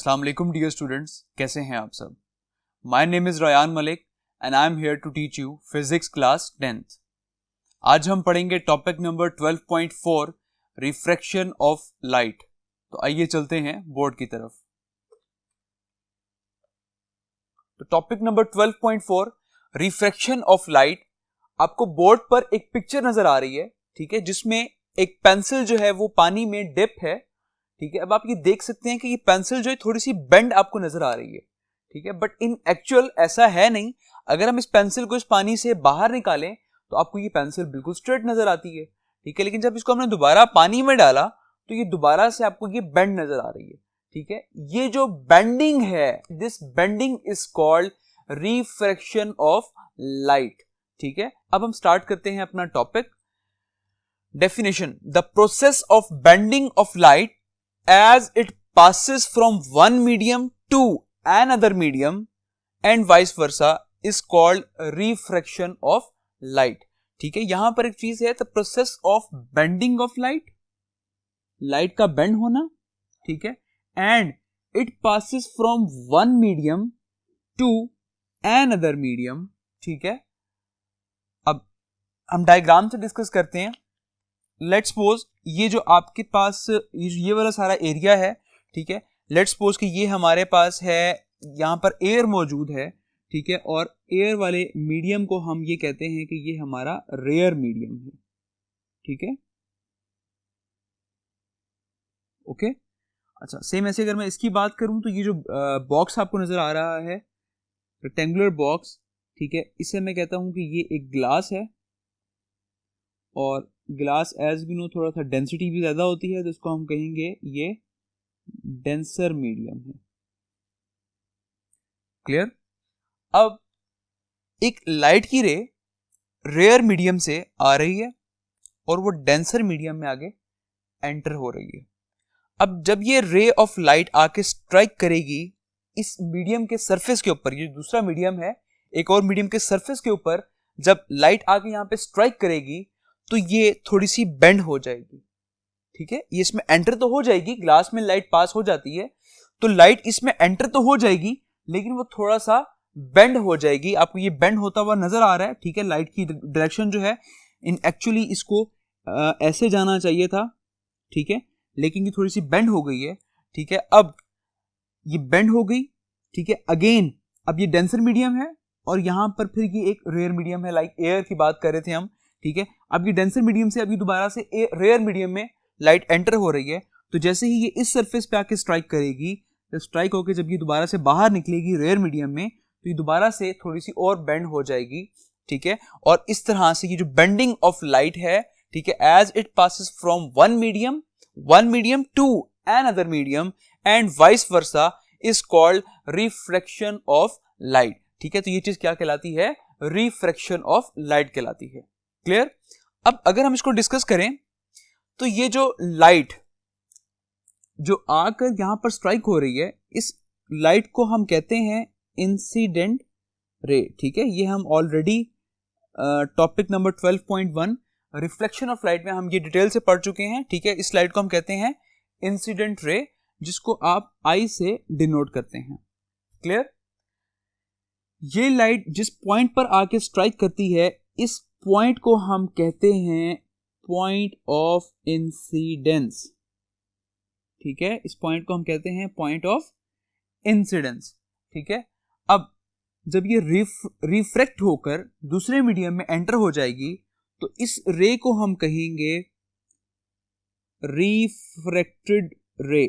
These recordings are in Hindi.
अस्सलाम वालेकुम डियर स्टूडेंट्स, कैसे हैं आप सब। My name is Ryan Malik and I am here to teach you physics class 10th। आज हम पढ़ेंगे topic number 12.4 refraction of light. तो आइए चलते हैं बोर्ड की तरफ। तो topic number 12.4 refraction of light, आपको बोर्ड पर एक पिक्चर नजर आ रही है, ठीक है, जिसमें एक पेंसिल जो है वो पानी में डिप है, ठीक है। अब आप ये देख सकते हैं कि ये पेंसिल जो है थोड़ी सी बेंड आपको नजर आ रही है, ठीक है, बट इन एक्चुअल ऐसा है नहीं। अगर हम इस पेंसिल को इस पानी से बाहर निकालें तो आपको ये पेंसिल बिल्कुल स्ट्रेट नजर आती है, ठीक है, लेकिन जब इसको हमने दोबारा पानी में डाला तो ये दोबारा से आपको ये बेंड नजर आ रही है, ठीक है। ये जो बेंडिंग है, this bending is called refraction of light, ठीक है। अब हम स्टार्ट करते हैं अपना topic. Definition: the process of bending of light as it passes from one medium to another medium and vice versa is called refraction of light, ठीक है। यहां पर एक चीज है, the process of bending of light, light का बेंड होना, ठीक है, and it passes from one medium to another medium, ठीक है। अब हम डायग्राम से डिस्कस करते हैं। लेट्स सपोज ये जो आपके पास ये वाला सारा एरिया है, ठीक है, लेट्स सपोज कि ये हमारे पास है, यहाँ पर एयर मौजूद है, ठीक है, और एयर वाले मीडियम को हम ये कहते हैं कि ये हमारा रेयर मीडियम है, ठीक है, ओके। अच्छा, सेम ऐसे अगर मैं इसकी बात करूं तो ये जो बॉक्स आपको नजर आ रहा है, रेक्टेंगुलर बॉक्स, ठीक है, इसे मैं कहता हूं कि ये एक ग्लास है, और ग्लास एज वी नो थोड़ा सा डेंसिटी भी ज्यादा होती है, तो इसको हम कहेंगे ये डेंसर मीडियम है, क्लियर। अब एक लाइट की रे रेयर मीडियम से आ रही है और वो डेंसर मीडियम में आगे एंटर हो रही है। अब जब ये रे ऑफ लाइट आके स्ट्राइक करेगी इस मीडियम के सरफेस के ऊपर, ये दूसरा मीडियम है, एक और मीडियम के सरफेस के ऊपर जब लाइट आके यहां पे स्ट्राइक करेगी तो ये थोड़ी सी बेंड हो जाएगी, ठीक है। ये इसमें एंटर तो हो जाएगी, ग्लास में लाइट पास हो जाती है तो लाइट इसमें एंटर तो हो जाएगी, लेकिन वो थोड़ा सा बेंड हो जाएगी। आपको ये बेंड होता हुआ नजर आ रहा है, ठीक है। लाइट की डायरेक्शन जो है इन एक्चुअली इसको ऐसे जाना चाहिए था, ठीक है, लेकिन ये थोड़ी सी बेंड हो गई है, ठीक है। अब ये बेंड हो गई, ठीक है, अगेन अब ये डेंसर मीडियम है और यहां पर फिर ये एक रेयर मीडियम है, लाइक एयर की बात कर रहे थे हम, ठीक है। अब ये डेंसर मीडियम से अभी दोबारा से रेयर मीडियम में लाइट एंटर हो रही है, तो जैसे ही ये इस सरफेस पे आके स्ट्राइक करेगी, तो स्ट्राइक होकर जब ये दोबारा से बाहर निकलेगी रेयर मीडियम में, तो ये दोबारा से थोड़ी सी और बेंड हो जाएगी, ठीक है। और इस तरह से ये जो बेंडिंग ऑफ लाइट है, ठीक है, as it passes from one medium to another medium and vice versa is called refraction of light, ठीक है। तो ये चीज क्या कहलाती है? रिफ्रैक्शन ऑफ लाइट कहलाती है, क्लियर। अब अगर हम इसको डिस्कस करें तो ये जो लाइट जो आकर यहां पर स्ट्राइक हो रही है, इस लाइट को हम कहते हैं इंसिडेंट रे, ठीक है। ये हम already topic number 12.1 reflection of light में हम ये डिटेल से पढ़ चुके हैं, ठीक है। इस लाइट को हम कहते हैं इंसिडेंट रे, जिसको आप आई से डिनोट करते हैं, क्लियर। ये लाइट जिस पॉइंट पर आके स्ट्राइक करती है, इस पॉइंट को हम कहते हैं पॉइंट ऑफ इंसिडेंस, ठीक है। इस पॉइंट को हम कहते हैं पॉइंट ऑफ इंसिडेंस, ठीक है। अब जब ये रिफ्रैक्ट होकर दूसरे मीडियम में एंटर हो जाएगी तो इस रे को हम कहेंगे रिफ्रैक्टेड रे,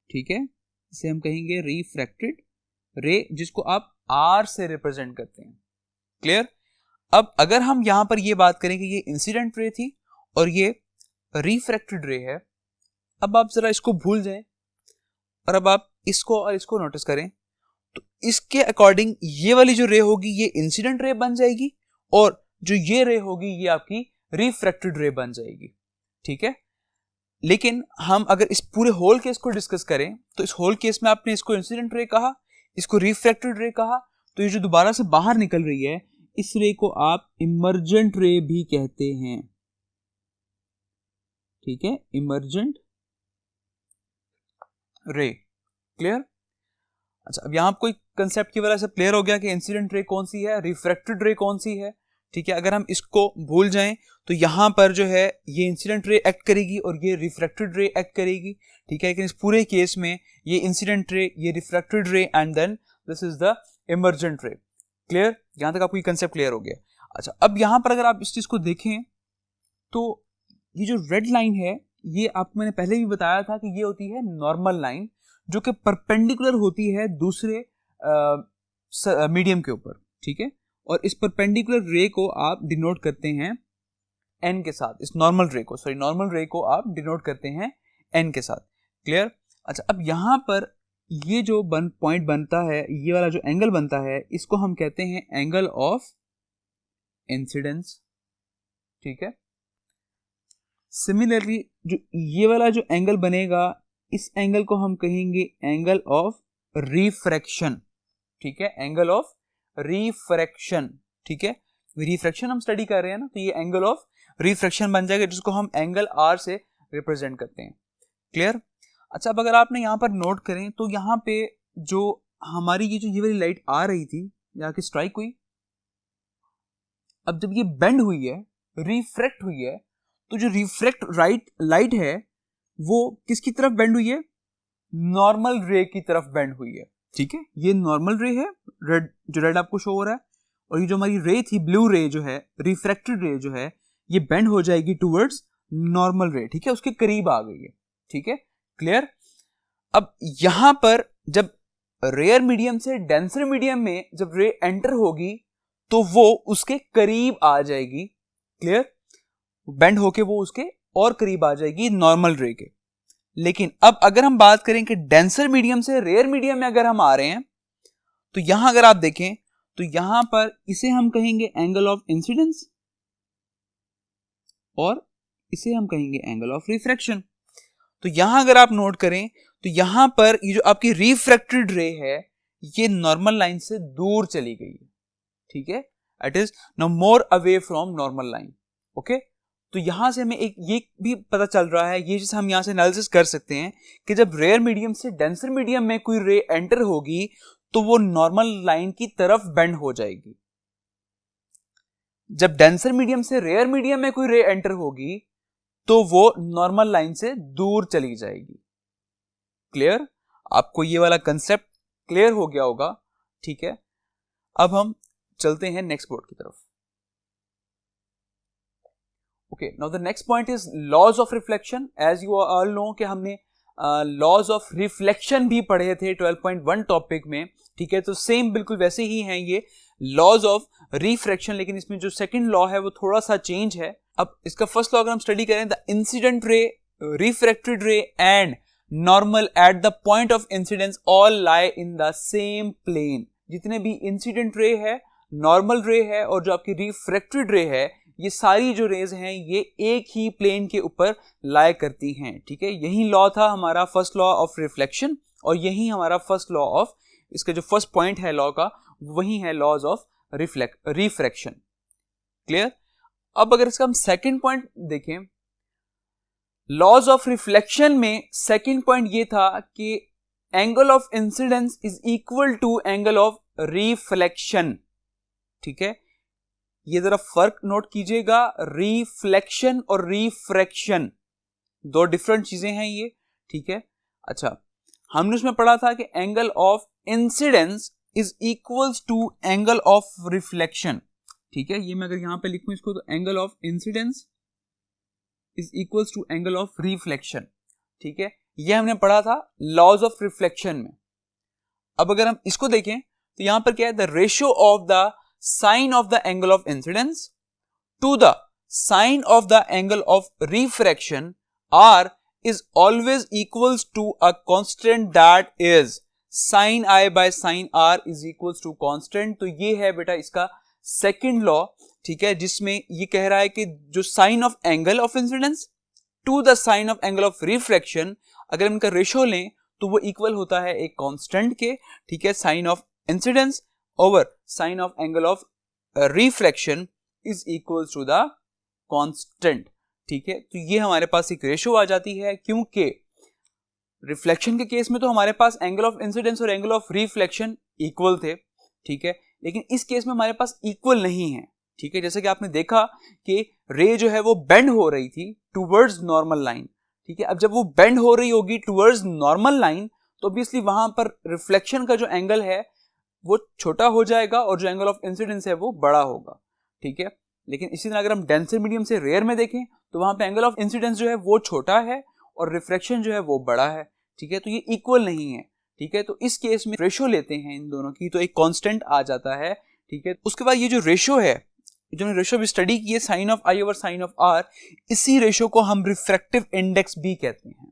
ठीक है। इसे हम कहेंगे रिफ्रैक्टेड रे, जिसको आप आर से रिप्रेजेंट करते हैं, क्लियर। अब अगर हम यहां पर ये बात करें कि ये इंसिडेंट रे थी और ये रिफ्रैक्टेड रे है, अब आप जरा इसको भूल जाएं और अब आप इसको और इसको नोटिस करें, तो इसके अकॉर्डिंग ये वाली जो रे होगी ये इंसिडेंट रे बन जाएगी और जो ये रे होगी ये आपकी रिफ्रैक्टेड रे बन जाएगी, ठीक है। लेकिन हम अगर इस पूरे होल केस को डिस्कस करें तो इस होल केस में आपने इसको इंसिडेंट रे कहा, इसको रिफ्रैक्टेड रे कहा, तो ये जो दोबारा से बाहर निकल रही है इस रे को आप इमर्जेंट रे भी कहते हैं, ठीक है, इमर्जेंट रे, क्लियर? अच्छा, अब यहाँ कोई कंसेप्ट की वजह से क्लियर हो गया कि इंसिडेंट रे कौन सी है, रिफ्रैक्टेड रे कौन सी है, ठीक है। अगर हम इसको भूल जाएं तो यहाँ पर जो है ये इंसिडेंट रे एक्ट करेगी और ये रिफ्रैक्टेड रे एक्ट करेगी, ठीक है। लेकिन इस पूरे केस में ये इंसिडेंट रे, ये refracted ray and then this is the emergent ray. Clear? यहाँ तक आपको ये कंसेप्ट क्लियर हो गया। अच्छा, अब यहाँ पर अगर आप इस चीज को देखें तो ये जो रेड लाइन है, ये आपको मैंने पहले भी बताया था कि ये होती है नॉर्मल लाइन, जो कि परपेंडिकुलर होती है दूसरे मीडियम के ऊपर, ठीक है। और इस परपेंडिकुलर रे को आप डिनोट करते हैं एन के साथ, इस नॉर्मल रे को आप डिनोट करते हैं एन के साथ। क्लियर? अच्छा, अब यहां पर ये जो पॉइंट बनता है, ये वाला जो एंगल बनता है, इसको हम कहते हैं एंगल ऑफ इंसिडेंस, ठीक है। सिमिलरली जो ये वाला जो एंगल बनेगा, इस एंगल को हम कहेंगे एंगल ऑफ रिफ्रैक्शन, ठीक है, एंगल ऑफ रिफ्रैक्शन, ठीक है। रिफ्रैक्शन हम स्टडी कर रहे हैं ना, तो ये एंगल ऑफ रिफ्रैक्शन बन जाएगा, जिसको हम एंगल आर से रिप्रेजेंट करते हैं। क्लियर? अच्छा, अब अगर आपने यहां पर नोट करें तो यहां पे जो हमारी ये वाली लाइट आ रही थी, यहाँ की स्ट्राइक हुई, अब जब ये बेंड हुई है, रिफ्रैक्ट हुई है, तो जो रिफ्रैक्ट लाइट है वो किसकी तरफ बेंड हुई है? नॉर्मल रे की तरफ बेंड हुई है, ठीक है। ये नॉर्मल रे है, रेड आपको शो हो रहा है, और ये जो हमारी रे थी, ब्लू रे जो है, रिफ्रैक्टेड रे जो है, ये बेंड हो जाएगी टुवर्ड्स नॉर्मल रे, ठीक है, उसके करीब आ गई है, ठीक है। क्लियर? अब यहां पर जब रेयर मीडियम से डेंसर मीडियम में जब रे एंटर होगी तो वो उसके करीब आ जाएगी। क्लियर? बेंड होके वो उसके और करीब आ जाएगी नॉर्मल रे के। लेकिन अब अगर हम बात करें कि डेंसर मीडियम से रेयर मीडियम में अगर हम आ रहे हैं, तो यहां अगर आप देखें तो यहां पर इसे हम कहेंगे एंगल ऑफ इंसिडेंस और इसे हम कहेंगे एंगल ऑफ रिफ्रैक्शन। तो यहां अगर आप नोट करें तो यहां पर ये जो आपकी रिफ्रैक्टेड रे है, ये नॉर्मल लाइन से दूर चली गई है, ठीक है। It is now more away from normal line. Okay, तो यहां से हमें एक ये भी पता चल रहा है, ये चीज हम यहां से एनालिसिस कर सकते हैं कि जब रेयर मीडियम से डेंसर मीडियम में कोई रे एंटर होगी तो वो नॉर्मल लाइन की तरफ बेंड हो जाएगी। जब डेंसर मीडियम से रेयर मीडियम में कोई रे एंटर होगी तो वो नॉर्मल लाइन से दूर चली जाएगी। क्लियर? आपको ये वाला कंसेप्ट क्लियर हो गया होगा, ठीक है। अब हम चलते हैं नेक्स्ट बोर्ड की तरफ। Okay, now the next point is laws of reflection. As you all know कि हमने लॉज ऑफ रिफ्लेक्शन भी पढ़े थे 12.1 टॉपिक में, ठीक है। तो सेम बिल्कुल वैसे ही हैं ये लॉज ऑफ रिफ्रैक्शन, लेकिन इसमें जो सेकंड लॉ है वो थोड़ा सा चेंज है। अब इसका फर्स्ट लॉ अगर हम स्टडी करें, the incident ray, refracted ray and normal at the point of incidence all lie in the same plane. जितने भी इंसिडेंट रे है, नॉर्मल रे है और जो आपकी रिफ्रैक्टेड रे है, ये सारी जो रेज हैं ये एक ही प्लेन के ऊपर लाई करती हैं, ठीक है। यही लॉ था हमारा फर्स्ट लॉ ऑफ रिफ्लेक्शन और यही हमारा फर्स्ट लॉ ऑफ, इसका जो फर्स्ट पॉइंट है लॉ का, वही है लॉज ऑफ रिफ्रैक्शन। क्लियर? अब अगर इसका हम सेकंड पॉइंट देखें, लॉज ऑफ रिफ्लेक्शन में सेकंड पॉइंट ये था कि angle of incidence is equal to angle of reflection, ठीक है। ये जरा फर्क नोट कीजिएगा, रिफ्लेक्शन और रिफ्रैक्शन दो डिफरेंट चीजें हैं ये, ठीक है। अच्छा, हमने उसमें पढ़ा था कि angle of incidence is equals to angle of reflection, ठीक है। ये मैं अगर यहां पे लिखूं इसको, तो angle of incidence is equals to angle of reflection, ठीक है। ये हमने पढ़ा था लॉज ऑफ रिफ्लेक्शन में। अब अगर हम इसको देखें तो यहां पर क्या है, the ratio of the sine of the angle of incidence to the sine of the angle of refraction are is always equals to a constant that is sin I by sin R is equals to constant। तो ये है बेटा इसका सेकंड लॉ, ठीक है, जिसमें ये कह रहा है कि जो sine of angle of incidence to the sine of angle of refraction, अगर इनका रेशियो लें तो वो इक्वल होता है एक कांस्टेंट के, ठीक है। Sine of incidence over sine of angle of refraction is equal to the constant, ठीक है। तो ये हमारे पास एक रेशियो आ जाती है, क्योंकि रिफ्लेक्शन के केस में तो हमारे पास एंगल ऑफ इंसिडेंस और एंगल ऑफ रिफ्लेक्शन इक्वल थे, ठीक है, लेकिन इस केस में हमारे पास इक्वल नहीं है, ठीक है। जैसे कि आपने देखा कि रे जो है वो बेंड हो रही थी टूवर्ड्स नॉर्मल लाइन, ठीक है। अब जब वो बेंड हो रही होगी टूवर्ड्स नॉर्मल लाइन तो ऑब्वियसली वहां पर रिफ्लेक्शन का जो एंगल है वो छोटा हो जाएगा और जो एंगल ऑफ इंसिडेंस है वो बड़ा होगा, ठीक है। लेकिन इसी तरह अगर हम डेंसर मीडियम से रेयर में देखें तो वहां पे एंगल ऑफ इंसिडेंस जो है वो छोटा है और रिफ्लेक्शन जो है वो बड़ा है, ठीक है। तो ये इक्वल नहीं है, ठीक है। तो इस केस में रेशो लेते हैं इन दोनों की तो एक कांस्टेंट आ जाता है, ठीक है। उसके बाद ये जो रेशो है, जो हमने रेशो भी स्टडी की है sine of i over sine of r, इसी रेशो को हम रिफ्रैक्टिव इंडेक्स भी कहते हैं,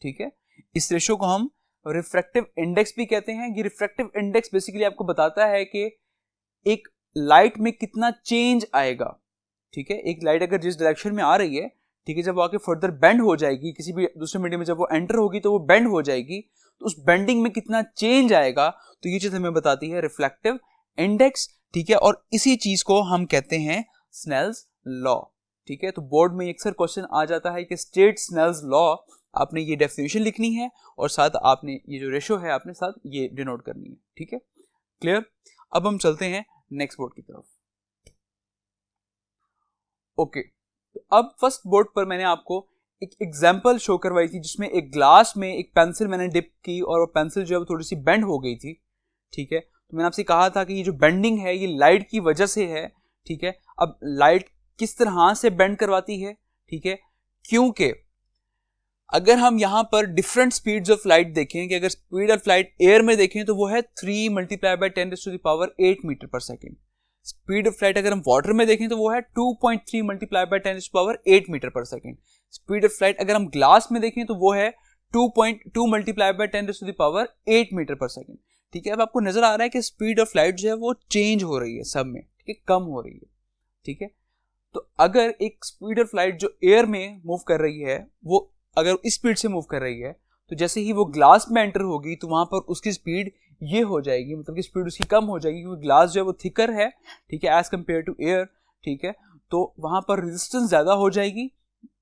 ठीक है। इस रेशो को हम रिफ्रैक्टिव इंडेक्स भी कहते हैं। ये रिफ्रैक्टिव इंडेक्स बेसिकली आपको बताता है कि एक लाइट में कितना चेंज आएगा, ठीक है। एक लाइट अगर जिस डायरेक्शन में आ रही है, ठीक है, जब वो आके फर्दर बेंड हो जाएगी किसी भी दूसरे मीडियम में, जब वो एंटर होगी तो वो बेंड हो जाएगी, तो उस बेंडिंग में कितना चेंज आएगा, तो ये चीज हमें बताती है रिफ्लेक्टिव इंडेक्स, ठीक है। और इसी चीज को हम कहते हैं स्नेल्स लॉ, ठीक है। तो बोर्ड में अक्सर क्वेश्चन आ जाता है कि स्टेट स्नेल्स लॉ, आपने ये डेफिनेशन लिखनी है और साथ आपने ये जो रेशो है आपने साथ ये डिनोट करनी है, ठीक है, क्लियर। अब हम चलते हैं नेक्स्ट बोर्ड की तरफ। ओके, तो अब फर्स्ट बोर्ड पर मैंने आपको एक एग्जांपल शो करवाई थी जिसमें एक ग्लास में एक पेंसिल मैंने डिप की और वो पेंसिल जो है थोड़ी सी बेंड हो गई थी, ठीक है। तो मैंने आपसे कहा था कि ये जो बेंडिंग है ये लाइट की वजह से है, ठीक है। अब लाइट किस तरह से बेंड करवाती है, ठीक है, क्योंकि अगर हम यहां पर डिफरेंट स्पीड्स ऑफ लाइट देखें कि अगर स्पीड ऑफ लाइट एयर में देखें तो वो है 3 × 10⁻⁸ मीटर पर सेकेंड। स्पीड ऑफ लाइट अगर हम वाटर में देखें तो वो है 2.3 × 10⁸ मीटर पर सेकेंड। स्पीड ऑफ लाइट अगर हम ग्लास में देखें तो वो है 2.2 × 10⁸ मीटर पर सेकेंड, ठीक है। अब आपको नजर आ रहा है कि स्पीड ऑफ लाइट जो है वो चेंज हो रही है सब में, ठीक है, कम हो रही है, ठीक है। तो अगर एक स्पीड ऑफ लाइट जो एयर में मूव कर रही है वो अगर इस स्पीड से मूव कर रही है तो जैसे ही वो ग्लास में एंटर होगी तो वहां पर उसकी स्पीड ये हो जाएगी, मतलब कि स्पीड उसकी कम हो जाएगी क्योंकि ग्लास जो है वो थिकर है, ठीक है, एज कंपेयर टू एयर, ठीक है। तो वहां पर रेजिस्टेंस ज्यादा हो जाएगी,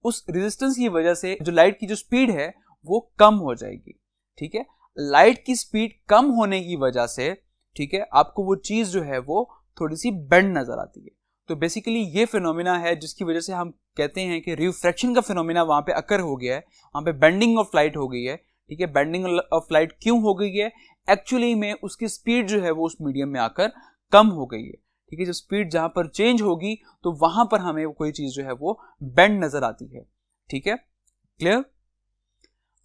उस रेजिस्टेंस की वजह से जो लाइट की जो स्पीड है वो कम हो जाएगी, ठीक है। लाइट की स्पीड कम होने की वजह से, ठीक है, आपको वो चीज जो है वो थोड़ी सी बेंड नजर आती है। तो बेसिकली ये फिनोमिना है जिसकी वजह से हम कहते हैं कि रिफ्रैक्शन का फिनोमिना वहां पे अकर हो गया है, वहां पे बेंडिंग ऑफ लाइट हो गई है, ठीक है। बेंडिंग ऑफ लाइट क्यों हो गई है, एक्चुअली में उसकी स्पीड जो है वो उस मीडियम में आकर कम हो गई है, ठीक है। जब स्पीड जहां पर चेंज होगी तो वहां पर हमें कोई चीज जो है वो बेंड नजर आती है, ठीक है, क्लियर।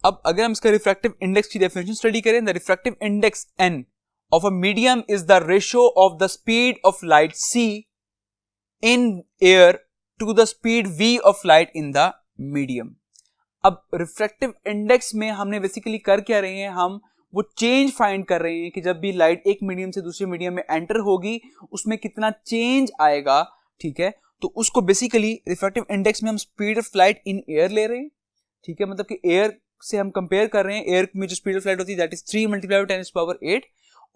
अब अगर हम इसका रिफ्रैक्टिव इंडेक्स की डेफिनेशन स्टडी करें, the refractive index n of a medium is the ratio of the speed of light c in air to the speed v of light in the medium। अब रिफ्रैक्टिव इंडेक्स में हमने बेसिकली कर क्या रहे हैं, हम वो चेंज फाइंड कर रहे हैं कि जब भी लाइट एक मीडियम से दूसरे मीडियम में एंटर होगी उसमें कितना चेंज आएगा, ठीक है। तो उसको बेसिकली रिफ्रैक्टिव इंडेक्स में हम speed of light in air ले रहे हैं, ठीक है, मतलब कि एयर से हम कंपेयर कर रहे हैं, एयर में जो स्पीड ऑफ लाइट होती है दैट इज 3 × 10⁸,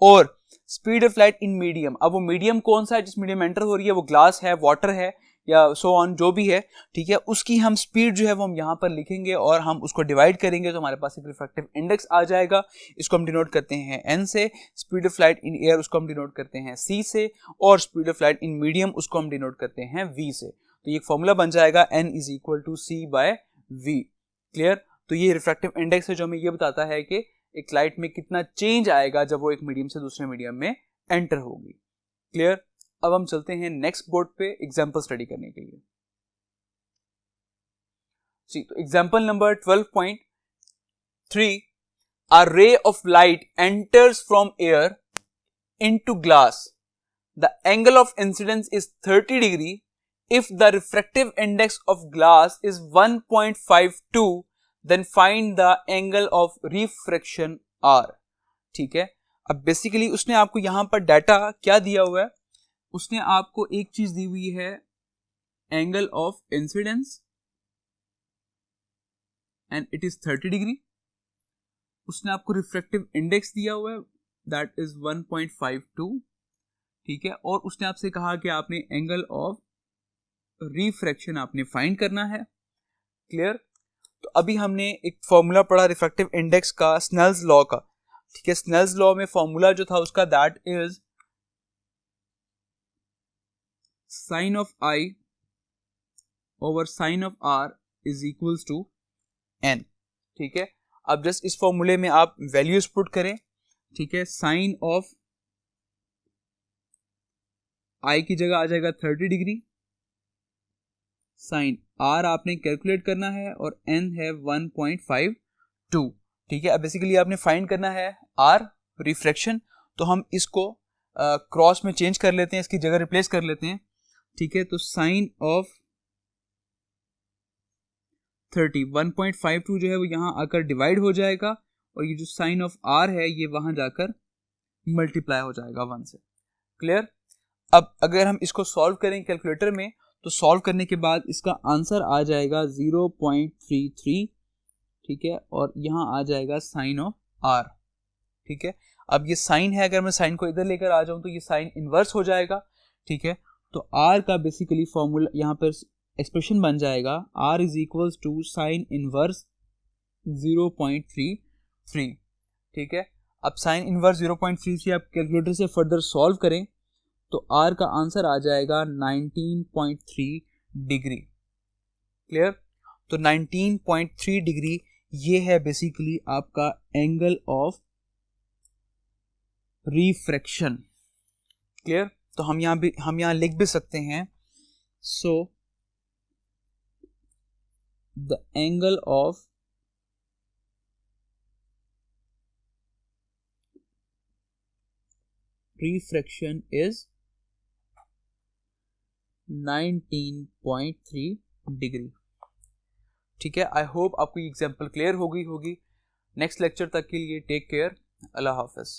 और speed of light in medium. अब वो मीडियम कौन सा है जिस मीडियम में एंटर हो रही है, वो ग्लास है, वाटर है या सो ऑन जो भी है, ठीक है, उसकी हम स्पीड जो है वो हम यहाँ पर लिखेंगे और हम उसको डिवाइड करेंगे तो हमारे पास एक रिफ्रैक्टिव इंडेक्स आ जाएगा। इसको हम डिनोट करते हैं n से, speed of light in air उसको हम डिनोट करते हैं c से, और speed of light in medium उसको हम डिनोट करते हैं v से। तो ये एक फॉर्मूला बन जाएगा n = c/v, क्लियर। तो ये रिफ्रैक्टिव इंडेक्स है जो हमें ये बताता है कि एक लाइट में कितना चेंज आएगा जब वो एक मीडियम से दूसरे मीडियम में एंटर होगी, क्लियर। अब हम चलते हैं नेक्स्ट बोर्ड पे एग्जांपल स्टडी करने के लिए। जी, तो example number 12.3, a ray of light enters from air into glass, the angle of incidence is 30 degree if the refractive index of glass is 1.52, then find the angle of refraction r, ठीक है। अब बेसिकली उसने आपको यहां पर डाटा क्या दिया हुआ है, उसने आपको एक चीज दी हुई है angle of incidence and it is 30 degree, उसने आपको रिफ्रैक्टिव इंडेक्स दिया हुआ है दैट इज 1.52, ठीक है, और उसने आपसे कहा कि आपने एंगल ऑफ रिफ्रैक्शन आपने फाइंड करना है, क्लियर। तो तो अभी हमने एक फॉर्मूला पढ़ा रिफ्रैक्टिव इंडेक्स का, स्नेल्स लॉ का, ठीक है। स्नेल्स लॉ में फॉर्मूला जो था उसका that is sine of i over sine of r is equals to n, ठीक है। अब जस्ट इस फॉर्मूले में आप वैल्यूज पुट करें, ठीक है। साइन ऑफ आई की जगह आ जाएगा 30 डिग्री, साइन आर आपने कैलकुलेट करना है और एन है 1.52, ठीक है। अब बेसिकली आपने फाइंड करना है आर रिफ्रैक्शन, तो हम इसको क्रॉस में चेंज कर लेते हैं, इसकी जगह रिप्लेस कर लेते हैं, ठीक है। तो साइन ऑफ 1.52 जो है वो यहाँ आकर डिवाइड हो जाएगा और ये जो साइन ऑफ आर है ये वहां जाकर मल्टीप्लाई हो जाएगा 1 से। क्लियर? अब अगर हम इसको सॉल्व करें कैलकुलेटर में, तो सॉल्व करने के बाद इसका आंसर आ जाएगा 0.33, ठीक है। और यहाँ आ जाएगा साइन ऑफ आर, ठीक है। अब ये साइन है, अगर मैं साइन को इधर लेकर आ जाऊं तो ये साइन इनवर्स हो जाएगा, ठीक है। तो आर का बेसिकली फॉर्मूला यहाँ पर एक्सप्रेशन बन जाएगा r is equals to sine inverse 0.33, ठीक है। अब साइन इनवर्स 0.33 आप कैलकुलेटर से फर्दर सॉल्व करें तो r का आंसर आ जाएगा 19.3 डिग्री। क्लियर? तो 19.3 डिग्री ये है बेसिकली आपका एंगल ऑफ रिफ्रैक्शन। क्लियर? तो हम यहाँ लिख भी सकते हैं, सो the angle of refraction is 19.3 degree, ठीक है। आई होप आपको ये एग्जाम्पल क्लियर हो गई होगी। नेक्स्ट लेक्चर तक के लिए टेक केयर, अल्लाह हाफिज।